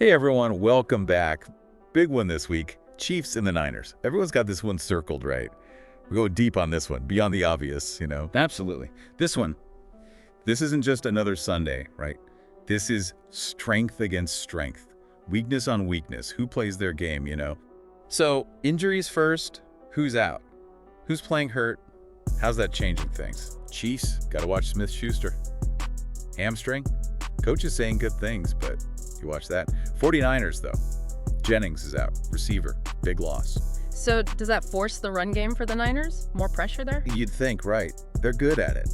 Hey everyone, welcome back. Big one this week, Chiefs and the Niners. Everyone's got this one circled, right? We go deep on this one, beyond the obvious, Absolutely. This isn't just another Sunday, right? This is strength against strength, weakness on weakness. Who plays their game? So, injuries first, who's out? Who's playing hurt? How's that changing things? Chiefs, gotta watch Smith-Schuster. Hamstring? Coach is saying good things, but you watch that. 49ers, though. Jennings is out. Receiver. Big loss. So does that force the run game for the Niners? More pressure there? You'd think, right. They're good at it.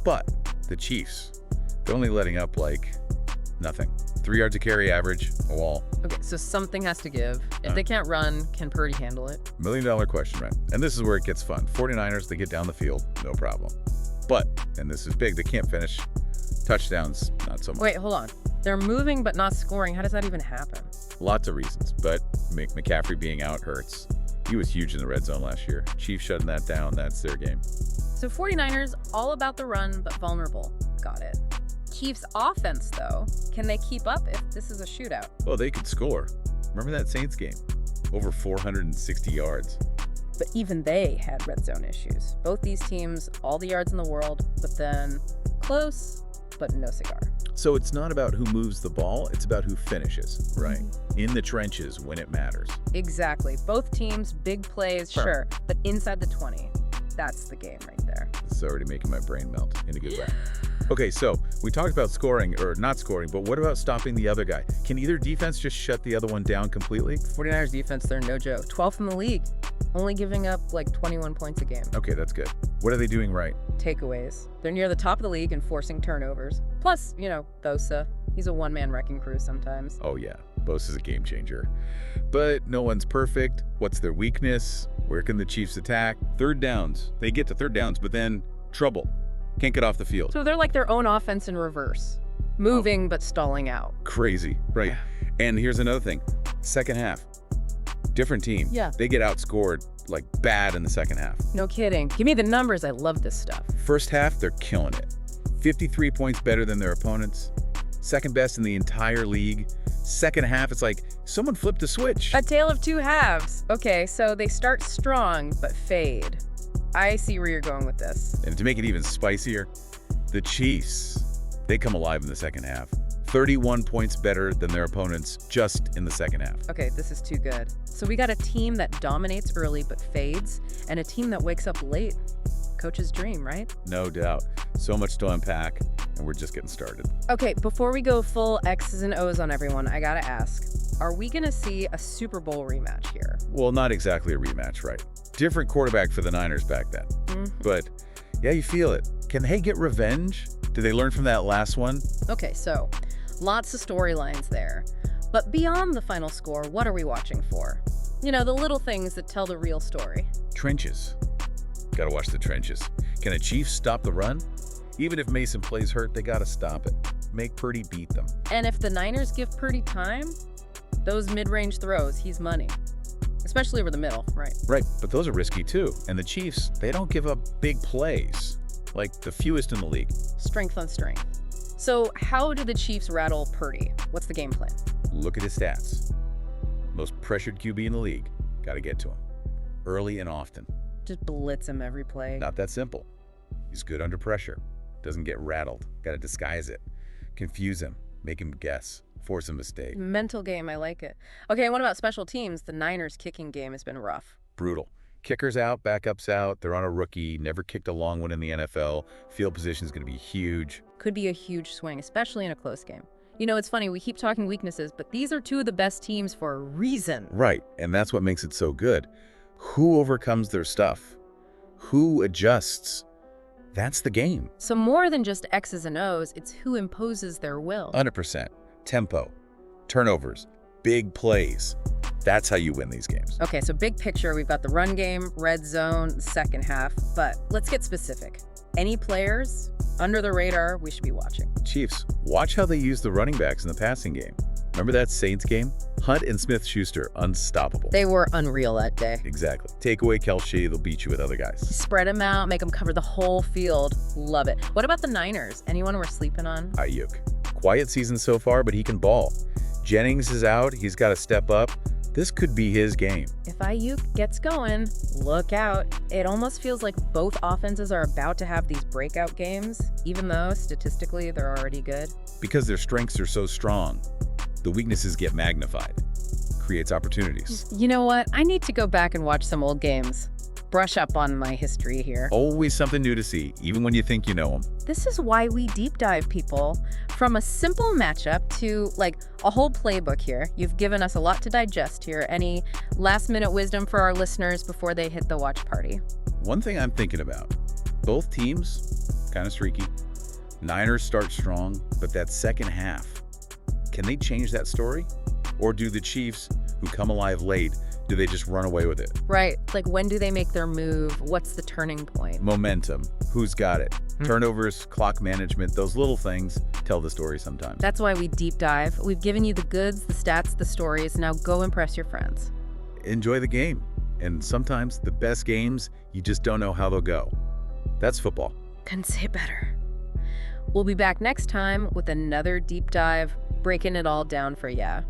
But the Chiefs, they're only letting up like nothing. 3 yards a carry average, a wall. Okay, so something has to give. If they can't run, can Purdy handle it? $1 million question, right? And this is where it gets fun. 49ers, they get down the field, no problem. But, and this is big, they can't finish. Touchdowns, not so much. Wait, hold on. They're moving but not scoring. How does that even happen? Lots of reasons, but McCaffrey being out hurts. He was huge in the red zone last year. Chiefs shutting that down, that's their game. So 49ers, all about the run, but vulnerable. Got it. Chiefs offense, though, can they keep up if this is a shootout? Well, they could score. Remember that Saints game? Over 460 yards. But even they had red zone issues. Both these teams, all the yards in the world, but then close, but no cigar. So it's not about who moves the ball, it's about who finishes, right? In the trenches when it matters. Exactly. Both teams, big plays, sure, but inside the 20. That's the game right there. It's already making my brain melt in a good way. Okay, so we talked about scoring, or not scoring, but what about stopping the other guy? Can either defense just shut the other one down completely? 49ers defense, they're no joke. 12th in the league, only giving up like 21 points a game. Okay, that's good. What are they doing right? Takeaways. They're near the top of the league and forcing turnovers. Plus, Bosa. He's a one-man wrecking crew sometimes. Oh yeah, Bosa's a game changer. But no one's perfect. What's their weakness? Where can the Chiefs attack? Third downs. They get to third downs, but then trouble. Can't get off the field. So they're like their own offense in reverse. Moving but stalling out. Crazy, right? And here's another thing. Second half. Different team. Yeah. They get outscored like bad in the second half. No kidding. Give me the numbers. I love this stuff. First half, they're killing it. 53 points better than their opponents. Second best in the entire league. Second half, it's like someone flipped a switch. A tale of two halves. Okay, so they start strong but fade. I see where you're going with this. And to make it even spicier, the Chiefs, they come alive in the second half. 31 points better than their opponents just in the second half. Okay, this is too good. So we got a team that dominates early but fades, and a team that wakes up late. Coach's dream, right? No doubt. So much to unpack, and we're just getting started. Okay, before we go full X's and O's on everyone, I gotta ask, are we gonna see a Super Bowl rematch here? Well, not exactly a rematch, right? Different quarterback for the Niners back then. But yeah, you feel it. Can they get revenge? Did they learn from that last one? Okay, so lots of storylines there. But beyond the final score, what are we watching for? The little things that tell the real story. Trenches. Gotta watch the trenches. Can the Chiefs stop the run? Even if Mason plays hurt, they gotta stop it. Make Purdy beat them. And if the Niners give Purdy time, those mid-range throws, he's money. Especially over the middle, right? Right, but those are risky too. And the Chiefs, they don't give up big plays. Like the fewest in the league. Strength on strength. So how do the Chiefs rattle Purdy? What's the game plan? Look at his stats. Most pressured QB in the league. Gotta get to him. Early and often. Just blitz him every play. Not that simple. He's good under pressure. Doesn't get rattled. Gotta disguise it. Confuse him. Make him guess. Force a mistake. Mental game, I like it. Okay, what about special teams? The Niners kicking game has been rough. Brutal. Kickers out, backups out. They're on a rookie. Never kicked a long one in the NFL. Field position is going to be huge. Could be a huge swing, especially in a close game. It's funny, we keep talking weaknesses, but these are two of the best teams for a reason. Right, and that's what makes it so good. Who overcomes their stuff? Who adjusts? That's the game. So more than just X's and O's, it's who imposes their will. 100%. Tempo, turnovers, big plays. That's how you win these games. Okay, so big picture, we've got the run game, red zone, second half, but let's get specific. Any players under the radar we should be watching? Chiefs, watch how they use the running backs in the passing game. Remember that Saints game? Hunt and Smith-Schuster, unstoppable. They were unreal that day. Exactly. Take away Kelce, they'll beat you with other guys. Spread them out, make them cover the whole field. Love it. What about the Niners? Anyone we're sleeping on? Ayuk. Quiet season so far, but he can ball. Jennings is out. He's got to step up. This could be his game. If Ayuk gets going, look out. It almost feels like both offenses are about to have these breakout games, even though statistically they're already good. Because their strengths are so strong, the weaknesses get magnified. Creates opportunities. You know what? I need to go back and watch some old games. Brush up on my history here. Always something new to see, even when you think you know them. This is why we deep dive, people. From a simple matchup to like a whole playbook here. You've given us a lot to digest here. Any last minute wisdom for our listeners before they hit the watch party? One thing I'm thinking about, both teams kind of streaky. Niners start strong, but that second half, can they change that story? Or do the Chiefs, who come alive late, do they just run away with it? Right. Like, when do they make their move? What's the turning point? Momentum. Who's got it? Turnovers, clock management, those little things tell the story sometimes. That's why we deep dive. We've given you the goods, the stats, the stories. Now go impress your friends. Enjoy the game. And sometimes the best games, you just don't know how they'll go. That's football. Couldn't say it better. We'll be back next time with another deep dive, breaking it all down for ya.